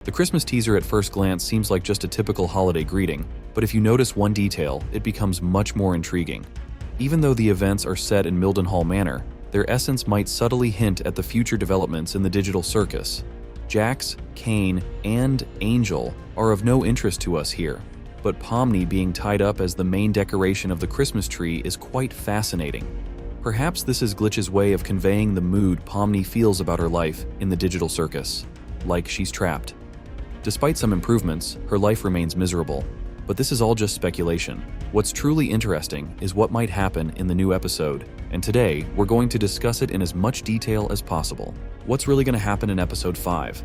The Christmas teaser at first glance seems like just a typical holiday greeting, but if you notice one detail, it becomes much more intriguing. Even though the events are set in Mildenhall Manor, their essence might subtly hint at the future developments in the digital circus. Jax, Cain, and Angel are of no interest to us here, but Pomni being tied up as the main decoration of the Christmas tree is quite fascinating. Perhaps this is Glitch's way of conveying the mood Pomni feels about her life in the digital circus, like she's trapped. Despite some improvements, her life remains miserable, but this is all just speculation. What's truly interesting is what might happen in the new episode, and today we're going to discuss it in as much detail as possible. What's really going to happen in episode 5?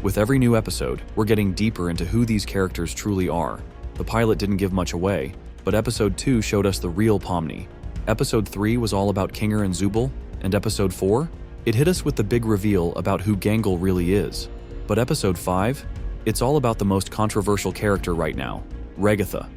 With every new episode, we're getting deeper into who these characters truly are. The pilot didn't give much away, but episode 2 showed us the real Pomni. Episode 3 was all about Kinger and Zooble, and episode 4? It hit us with the big reveal about who Gangle really is. But episode 5? It's all about the most controversial character right now, Regatha.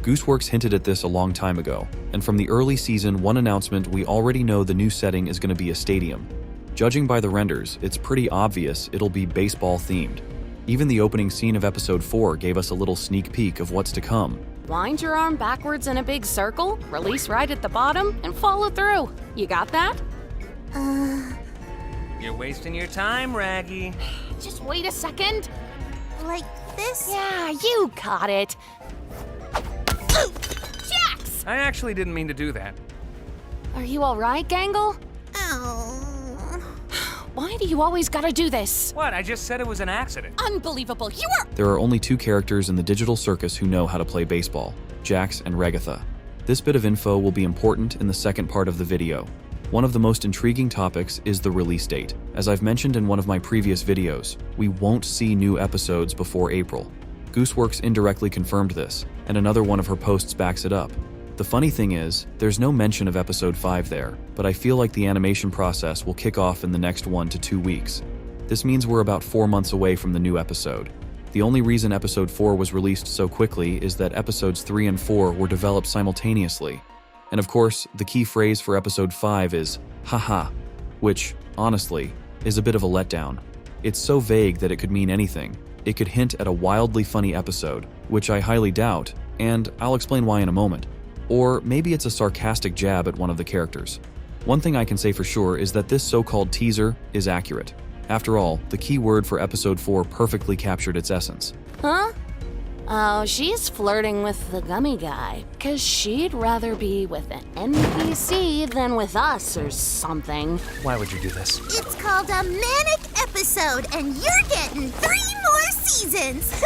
Gooseworx hinted at this a long time ago, and from the early season 1 announcement we already know the new setting is going to be a stadium. Judging by the renders, it's pretty obvious it'll be baseball themed. Even the opening scene of episode 4 gave us a little sneak peek of what's to come. Wind your arm backwards in a big circle, release right at the bottom, and follow through. You got that? You're wasting your time, Raggy. Just wait a second. Like this? Yeah, you got it. Jax! I actually didn't mean to do that. Are you all right, Gangle? Oh. Why do you always gotta do this? What? I just said it was an accident. Unbelievable. You are... There are only 2 characters in the digital circus who know how to play baseball, Jax and Regatha. This bit of info will be important in the second part of the video. One of the most intriguing topics is the release date. As I've mentioned in one of my previous videos, we won't see new episodes before April. Gooseworx indirectly confirmed this, and another one of her posts backs it up. The funny thing is, there's no mention of episode 5 there, but I feel like the animation process will kick off in the next 1 to 2 weeks. This means we're about 4 months away from the new episode. The only reason episode 4 was released so quickly is that episodes 3 and 4 were developed simultaneously. And of course, the key phrase for episode 5 is, haha, which, honestly, is a bit of a letdown. It's so vague that it could mean anything. It could hint at a wildly funny episode, which I highly doubt, and I'll explain why in a moment. Or maybe it's a sarcastic jab at one of the characters. One thing I can say for sure is that this so-called teaser is accurate. After all, the key word for episode 4 perfectly captured its essence. Huh? Oh, she's flirting with the gummy guy, 'cause she'd rather be with an NPC than with us or something. Why would you do this? It's called a manic episode, and you're getting 3 more seasons.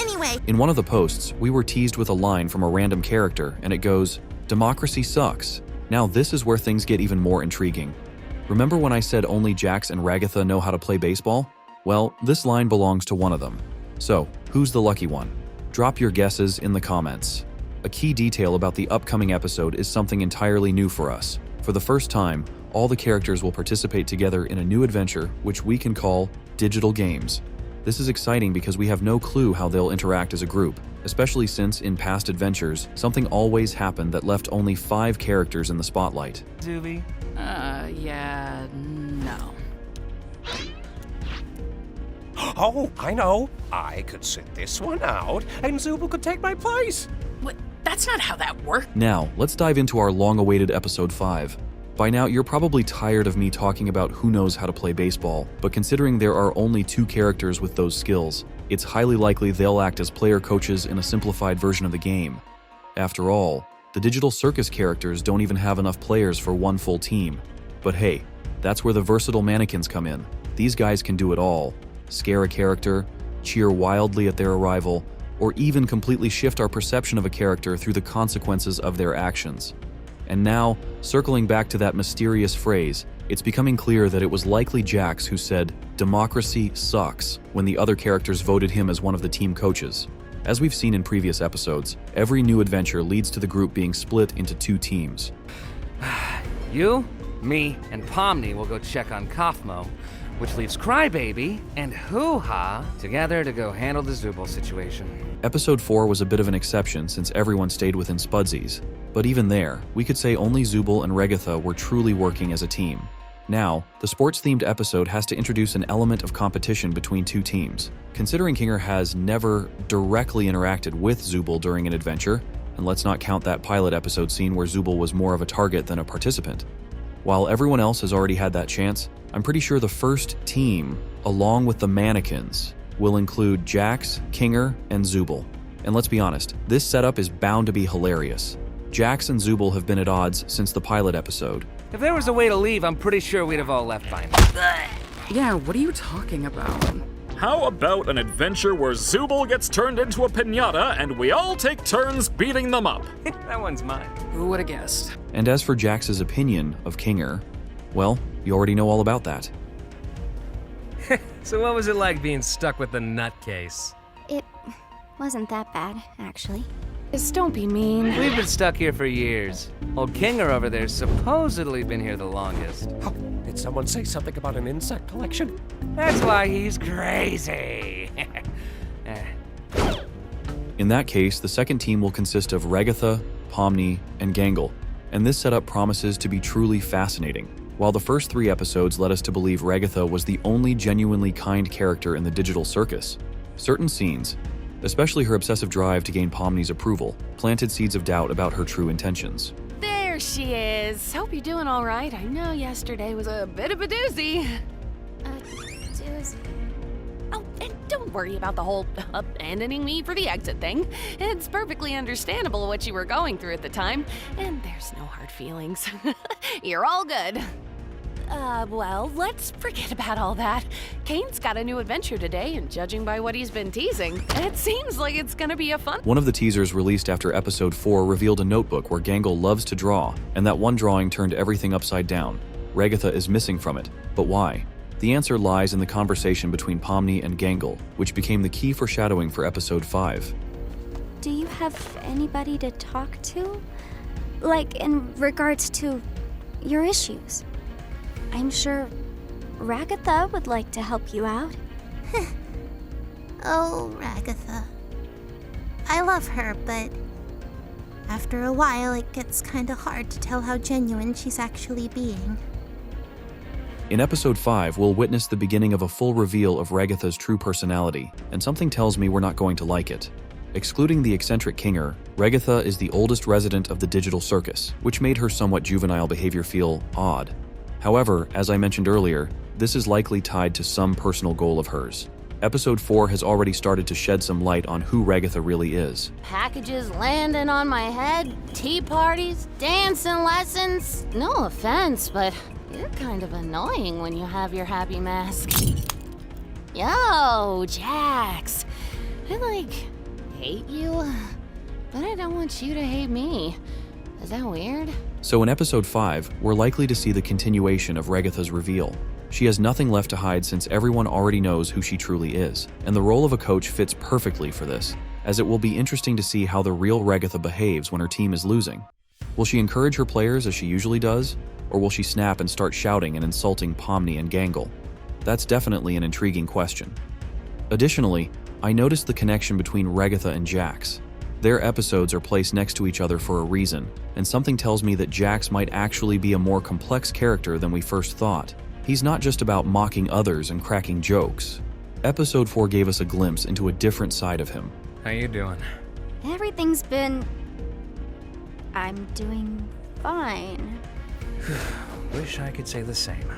Anyway. In one of the posts, we were teased with a line from a random character, and it goes, "Democracy sucks." Now this is where things get even more intriguing. Remember when I said only Jax and Regatha know how to play baseball? Well, this line belongs to one of them. So, who's the lucky one? Drop your guesses in the comments. A key detail about the upcoming episode is something entirely new for us. For the first time, all the characters will participate together in a new adventure, which we can call Digital Games. This is exciting because we have no clue how they'll interact as a group, especially since in past adventures, something always happened that left only 5 characters in the spotlight. Zuby? Yeah, no. Oh, I know. I could sit this one out, and Zooble could take my place. What? That's not how that works. Now, let's dive into our long-awaited episode 5. By now, you're probably tired of me talking about who knows how to play baseball, but considering there are only 2 characters with those skills, it's highly likely they'll act as player coaches in a simplified version of the game. After all, the digital circus characters don't even have enough players for one full team. But hey, that's where the versatile mannequins come in. These guys can do it all. Scare a character, cheer wildly at their arrival, or even completely shift our perception of a character through the consequences of their actions. And now, circling back to that mysterious phrase, it's becoming clear that it was likely Jax who said, "Democracy sucks," when the other characters voted him as one of the team coaches. As we've seen in previous episodes, every new adventure leads to the group being split into 2 teams. You, me, and Pomni will go check on Kaufmo, which leaves Crybaby and Hoo-Ha together to go handle the Zooble situation. Episode 4 was a bit of an exception since everyone stayed within Spudsies, but even there, we could say only Zooble and Regatha were truly working as a team. Now, the sports-themed episode has to introduce an element of competition between two teams. Considering Kinger has never directly interacted with Zubul during an adventure, and let's not count that pilot episode scene where Zubul was more of a target than a participant. While everyone else has already had that chance, I'm pretty sure the first team, along with the mannequins, will include Jax, Kinger, and Zubul. And let's be honest, this setup is bound to be hilarious. Jax and Zubul have been at odds since the pilot episode. If there was a way to leave, I'm pretty sure we'd have all left by now. Yeah, what are you talking about? How about an adventure where Zubul gets turned into a piñata and we all take turns beating them up? That one's mine. Who would have guessed? And as for Jax's opinion of Kinger, well, you already know all about that. So what was it like being stuck with the nutcase? It wasn't that bad, actually. Just don't be mean. We've been stuck here for years. Old Kinger over there's supposedly been here the longest. Oh, did someone say something about an insect collection? That's why he's crazy. In that case, the second team will consist of Regatha, Pomni, and Gangle, and this setup promises to be truly fascinating. While the first 3 episodes led us to believe Regatha was the only genuinely kind character in the digital circus, certain scenes, especially her obsessive drive to gain Pomni's approval, planted seeds of doubt about her true intentions. There she is. Hope you're doing all right. I know yesterday was a bit of a doozy. Oh, and don't worry about the whole abandoning me for the exit thing. It's perfectly understandable what you were going through at the time, and there's no hard feelings. You're all good. Well, let's forget about all that. Kane's got a new adventure today, and judging by what he's been teasing, it seems like it's gonna be a fun— One of the teasers released after episode 4 revealed a notebook where Gangle loves to draw, and that one drawing turned everything upside down. Regatha is missing from it, but why? The answer lies in the conversation between Pomni and Gangle, which became the key foreshadowing for episode 5. Do you have anybody to talk to? Like, in regards to your issues? I'm sure Ragatha would like to help you out. Oh, Ragatha. I love her, but after a while it gets kinda hard to tell how genuine she's actually being. In episode 5, we'll witness the beginning of a full reveal of Ragatha's true personality, and something tells me we're not going to like it. Excluding the eccentric Kinger, Regatha is the oldest resident of the digital circus, which made her somewhat juvenile behavior feel odd. However, as I mentioned earlier, this is likely tied to some personal goal of hers. Episode 4 has already started to shed some light on who Regatha really is. packages landing on my head, tea parties, dancing lessons. No offense, but you're kind of annoying when you have your happy mask. Yo, Jax. I, hate you, but I don't want you to hate me. Is that weird? So in episode 5, we're likely to see the continuation of Regatha's reveal. She has nothing left to hide since everyone already knows who she truly is, and the role of a coach fits perfectly for this, as it will be interesting to see how the real Regatha behaves when her team is losing. Will she encourage her players as she usually does, or will she snap and start shouting and insulting Pomni and Gangle? That's definitely an intriguing question. Additionally, I noticed the connection between Regatha and Jax. Their episodes are placed next to each other for a reason, and something tells me that Jax might actually be a more complex character than we first thought. He's not just about mocking others and cracking jokes. Episode 4 gave us a glimpse into a different side of him. How you doing? Everything's been... I'm doing fine. Wish I could say the same.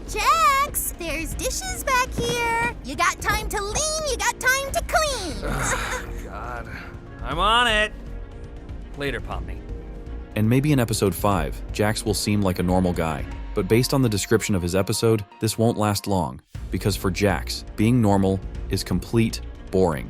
Jax, there's dishes back here. You got time to lean, you got time to clean. God. I'm on it! Later, Pomni. And maybe in episode 5, Jax will seem like a normal guy, but based on the description of his episode, this won't last long, because for Jax, being normal is complete boring.